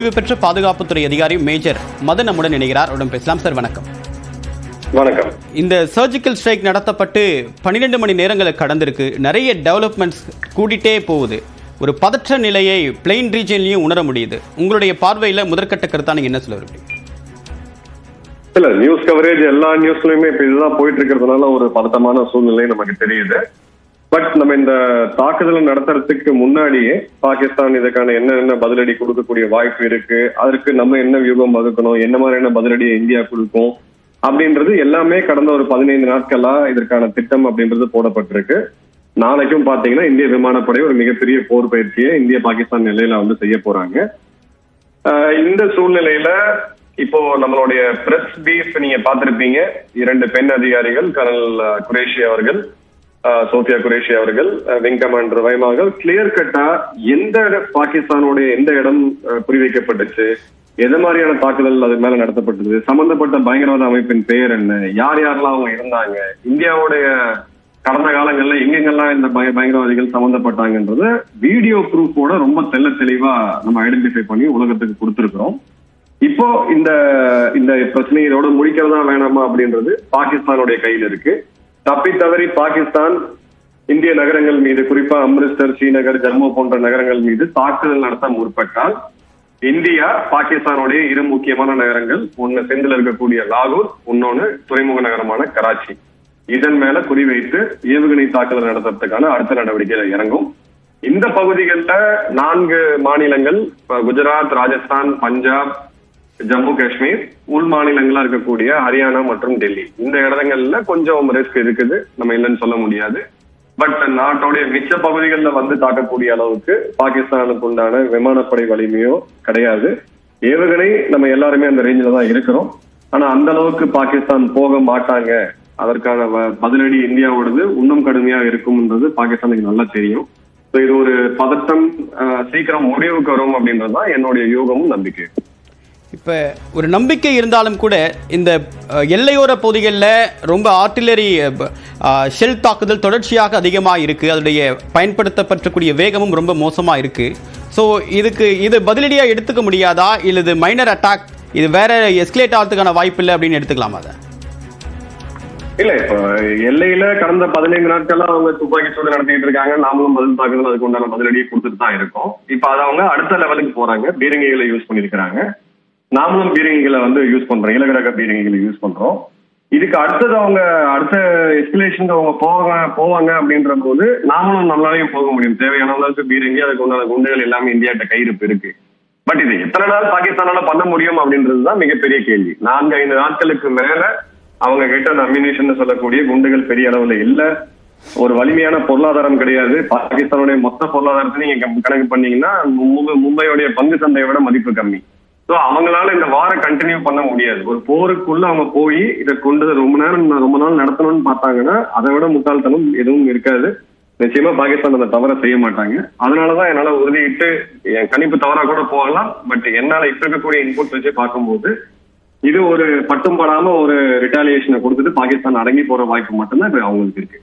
பெற்ற பாதுகாப்புத்துறை அதிகாரி மேஜர் மதன் நம்முடன் இணைகிறார். அவருடன் பேசலாம். சார் வணக்கம். வணக்கம். இந்த சர்ஜிக்கல் ஸ்ட்ரைக் நடத்தப்பட்டு 12 மணி நேரங்களை கடந்திருக்கு. நிறைய டெவலப்மெண்ட்ஸ் கூட்டிகிட்டே போகுது. ஒரு பதற்ற நிலையை பிளெயின் ரீஜன்லையும் உணர முடியுது. உங்களுடைய பார்வையில் முதற்கட்ட கருத்தா நீங்க என்ன சொல்ல விரும்புறீங்க? இல்ல, நியூஸ் கவரேஜ் எல்லா நியூஸ்லயுமே இப்ப இதுதான் போயிட்டு இருக்கிறதுனால ஒரு பதட்டமான சூழ்நிலை நமக்கு தெரியுது. பட் நம்ம இந்த தாக்குதலை நடத்துறதுக்கு முன்னாடியே பாகிஸ்தான் இதுக்கான என்ன பதிலடி கொடுக்கக்கூடிய வாய்ப்பு இருக்கு, அதற்கு நம்ம என்ன வியூகம் வகுக்கணும், என்ன மாதிரியான பதிலடியை இந்தியா கொடுக்கும் அப்படின்றது எல்லாமே கடந்த ஒரு 15 நாட்களா இதற்கான திட்டம் அப்படின்றது போடப்பட்டிருக்கு. நாளைக்கும் பாத்தீங்கன்னா இந்திய விமானப்படை ஒரு மிகப்பெரிய போர் பயிற்சியை இந்திய பாகிஸ்தான் எல்லையில செய்ய போறாங்க. இந்த சூழ்நிலையில இப்போ நம்மளுடைய பிரஸ் பீஃப் நீங்க பாத்திருப்பீங்க. 2 பெண் அதிகாரிகள், கர்னல் குரேஷி அவர்கள், சோஃபியா குரேஷி அவர்கள், விங் கமாண்டர் வைமார்கள் கிளியர் கட்டா எந்த பாகிஸ்தானுடைய எந்த இடம் குறிவைக்கப்பட்டுச்சு, எது மாதிரியான தாக்குதல் அது மேல நடத்தப்பட்டது, சம்பந்தப்பட்ட பயங்கரவாத அமைப்பின் பெயர் என்ன, யார் யாரெல்லாம் அவங்க இருந்தாங்க, இந்தியாவுடைய கடந்த காலங்கள்ல எங்கெங்கெல்லாம் இந்த பயங்கரவாதிகள் சம்பந்தப்பட்டாங்கன்றத வீடியோ ப்ரூஃபோட ரொம்ப தெளிவா நம்ம ஐடென்டிஃபை பண்ணி உலகத்துக்கு கொடுத்திருக்கிறோம். இப்போ இந்த இந்த பிரச்சனை இதோட முடிக்கிறதா வேணாமா அப்படின்றது பாகிஸ்தானுடைய கையில் இருக்கு. தப்பி தவறி பாகிஸ்தான் இந்திய நகரங்கள் மீது, குறிப்பா அம்ரிஸ்டர், ஸ்ரீநகர், ஜம்மு போன்ற நகரங்கள் மீது தாக்குதல் நடத்த முற்பட்டால் இந்தியா பாகிஸ்தானுடைய 2 முக்கியமான நகரங்கள், ஒன்னு செந்தில் இருக்கக்கூடிய லாகூர், இன்னொன்னு துறைமுக நகரமான கராச்சி, இதன் மேல குறிவைத்து ஏவுகணை தாக்குதல் நடத்துறதுக்கான அடுத்த நடவடிக்கையில இறங்கும். இந்த பகுதிகளில் 4 மாநிலங்கள், குஜராத், ராஜஸ்தான், பஞ்சாப், ஜம்மு காஷ்மீர், உள் மாநிலங்களா இருக்கக்கூடிய ஹரியானா மற்றும் டெல்லி, இந்த இடங்கள்ல கொஞ்சம் ரிஸ்க் இருக்குது, நம்ம இல்லைன்னு சொல்ல முடியாது. பட் நாட்டோடைய மிச்ச பகுதிகளில் தாக்கக்கூடிய அளவுக்கு பாகிஸ்தானுக்கு உண்டான விமானப்படை வலிமையோ கிடையாது. ஏவுகணை நம்ம எல்லாருமே அந்த ரேஞ்சில தான் இருக்கிறோம். ஆனா அந்த அளவுக்கு பாகிஸ்தான் போக மாட்டாங்க. அதற்கான பதிலடி இந்தியாவோடது இன்னும் கடுமையா இருக்கும்ன்றது பாகிஸ்தானுக்கு நல்லா தெரியும். இது ஒரு பதட்டம் சீக்கிரம் முடிவுக்கு வரும் அப்படின்றதுதான் என்னுடைய யூகமும் நம்பிக்கை. இப்போ ஒரு நம்பிக்கை இருந்தாலும் கூட இந்த எல்லையோர பகுதிகளில் ரொம்ப ஆர்டிலரி ஷெல் தாக்குதல் தொடர்ச்சியாக அதிகமாக இருக்குது. அதனுடைய பயன்படுத்தப்படக்கூடிய வேகமும் ரொம்ப மோசமாக இருக்குது. ஸோ இது பதிலடியாக எடுத்துக்க முடியாதா, இல்லை இது மைனர் அட்டாக், இது வேற எஸ்கலேட் ஆகிறதுக்கான வாய்ப்பு இல்லை அப்படின்னு எடுத்துக்கலாமா? அதை இல்ல, இப்ப எல்லையில கடந்த 15 நாட்களா அவங்க துப்பாக்கி சூடு நடத்திட்டு இருக்காங்க. நாமளும் பதில் தாக்குதல் அதுக்கு உண்டான பதிலடியை கொடுத்துட்டு தான் இருக்கோம். இப்ப அதை அவங்க அடுத்த லெவலுக்கு போறாங்க. பீரங்கிகளை யூஸ் பண்ணிருக்கிறாங்க. நாமளும் பீரங்கிகளை யூஸ் பண்றோம், இலகுரக பீரங்கிகளை யூஸ் பண்றோம். இதுக்கு அடுத்தது அவங்க அடுத்த எஸ்கலேஷன் அவங்க போவாங்க அப்படின்ற போது நாமளும் நம்மளாலையும் போக முடியும். தேவையான அளவுக்கு பீரங்கி, அதுக்கு உண்டான குண்டுகள் எல்லாமே இந்தியாட்ட கையிருப்பு இருக்கு. பட் இது எத்தனை நாள் பாகிஸ்தானால பண்ண முடியும் அப்படின்றதுதான் மிகப்பெரிய கேள்வி. 4-5 நாட்களுக்கு மேல அவங்க கிட்ட அந்த அம்யூனிஷன் சொல்லக்கூடிய குண்டுகள் பெரிய அளவுல இல்ல. ஒரு வலிமையான பொருளாதாரம் கிடையாது. பாகிஸ்தானுடைய மொத்த பொருளாதாரத்தை நீங்க கணக்கு பண்ணீங்கன்னா மும்பையோடைய பங்கு சந்தையை விட மதிப்பு கம்மி. சோ அவங்களால இந்த வாரம் கண்டினியூ பண்ண முடியாது. ஒரு போருக்குள்ள அவங்க போய் இதை கொண்டு ரொம்ப நாள் நடத்தணும்னு பார்த்தாங்கன்னா அதை விட முட்டாள்தனம் எதுவும் இருக்காது. நிச்சயமா பாகிஸ்தான் அந்த தவறை செய்ய மாட்டாங்க. அதனாலதான் என்னால உறுதியிட்டு, என் கணிப்பு தவறா கூட போகலாம், பட் என்னால இப்ப இருக்கக்கூடிய இன்புட் வச்சு பார்க்கும்போது இது ஒரு பட்டும் படாம ஒரு ரிட்டாலியேஷனை கொடுத்துட்டு பாகிஸ்தான் அடங்கி போற வாய்ப்பு மட்டும்தான் இப்ப அவங்களுக்கு இருக்கு.